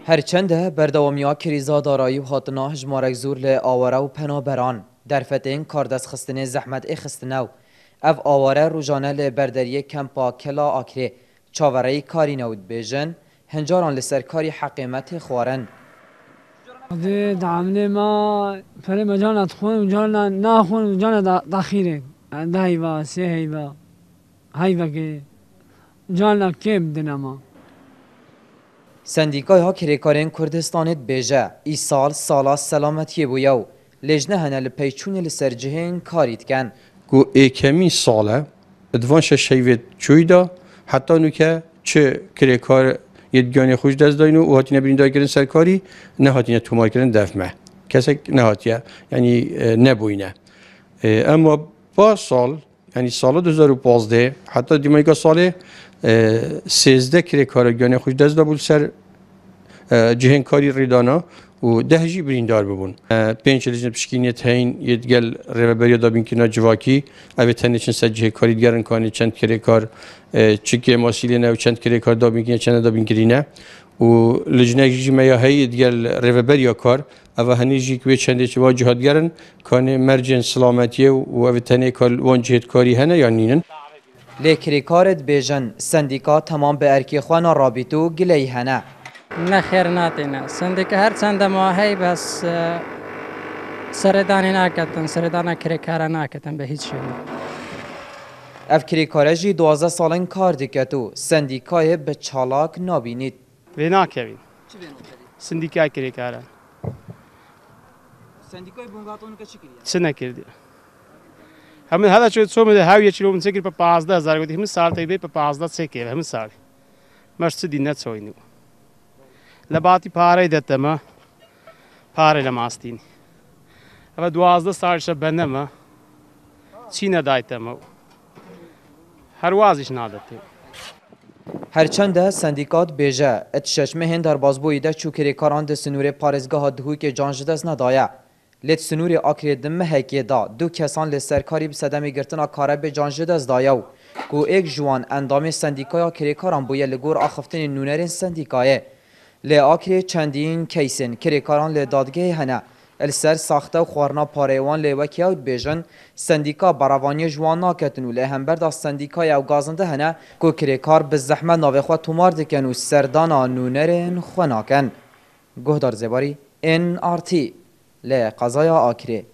هرچنده بردوامیا کریزا دارایی و هاتنا هجمارک زور ل آواره و پنابران درفتین کاردست خستنه زحمت خستنو اف آواره روزانه ل بردریه کمپا کلا آکره چاورهی کاری نود بیجن هنجاران لسرکاری حقیمت خوارن دعمني ما فري مجانا تخون وجانا ناخون وجانا داخيرين دايبا سيهيبا هيبا كي جانا كيب دينما سندیکای ها کریکارین کردستانت بیجه ای سالا سلامتی بویاو لجنه هنه لپیچون لسرجهین کاریت کن گو ایکمی ساله ادوانش شیوید چویدا حتی نوکه چه کریکار یدگانی خوش دست داینو و هاتینه برین دای کردن سرکاری نه هاتینه تومار کردن دفمه کسی نه هاتیه یعنی نبوینه اما با سال یعنی سال 2015 حتی دیمایگا سال 13 کریکار یدگانی خوش دست دابول سر جهان کاری ریدانا و دهجی بریندار ببون. پنج لجنه پشکینیت هین یدگل رهبری دابین کنا جواکی اوه تنه چند سجه کاری دیگران کانی چند کری کار چیکه ماسیلی نه و چند کری کار دابین کنه چند دابین کرینه و لجنه جیمه های یدگل رهبری کار اوه هنیجی که چنده چه واجهات گرن کانی مرجن سلامتیه و اوه تنه کار وانجهت کاری هنه یا نینن. لیکری کارت بیجن سندیکا تمام به ارکی خوانا رابطو گلی هنه. نه خیر ناتینا سندیکا هر چند ماهی بس سردانی نکردن سردانا کریکارا نکردن به هیچ شیء. اف کریکارجی 12 سالن کار دیکتو سندیکای به چالاک نبینید. وینا کردیم. سندیکای کریکارا. سندیکای بونگاتون که چی کردی؟ چه نکردی؟ همین هذا شو سوم ده هاویه چلو من سکر په 15000 گویی همین سال تایی به 15 سکر همین سال. مرسی دینت سوینو. لباتی پاره دتما پاره لماستین اما 12 سال شبنما چی ندایتما هر وازش نادته هرچند سندیکات بیجه اتششمه هندار بازبویده چوکری کاران ده سنور پارزگاه دهوی که جانجدز ندایه لیت سنور آکری دمه هکی دا دو کسان لسرکاری بسدمی گرتنا کاره به جانجدز دایو گو ایک جوان اندام سندیکای آکری کاران بویه لگور آخفتن نونرین سندیکایه لی آکری چندین کیسن کریکاران لی دادگه هنه السر ساخته و خوارنا پاریوان لی وکی اوت بیجن سندیکا براوانی جوان ناکتن و لی همبرد از سندیکای او گازنده هنه که کریکار به زحمت ناوی خواه تومار دکن و سردانا نونرین خواه ناکن گهدار زباری NRT لی قضای آکری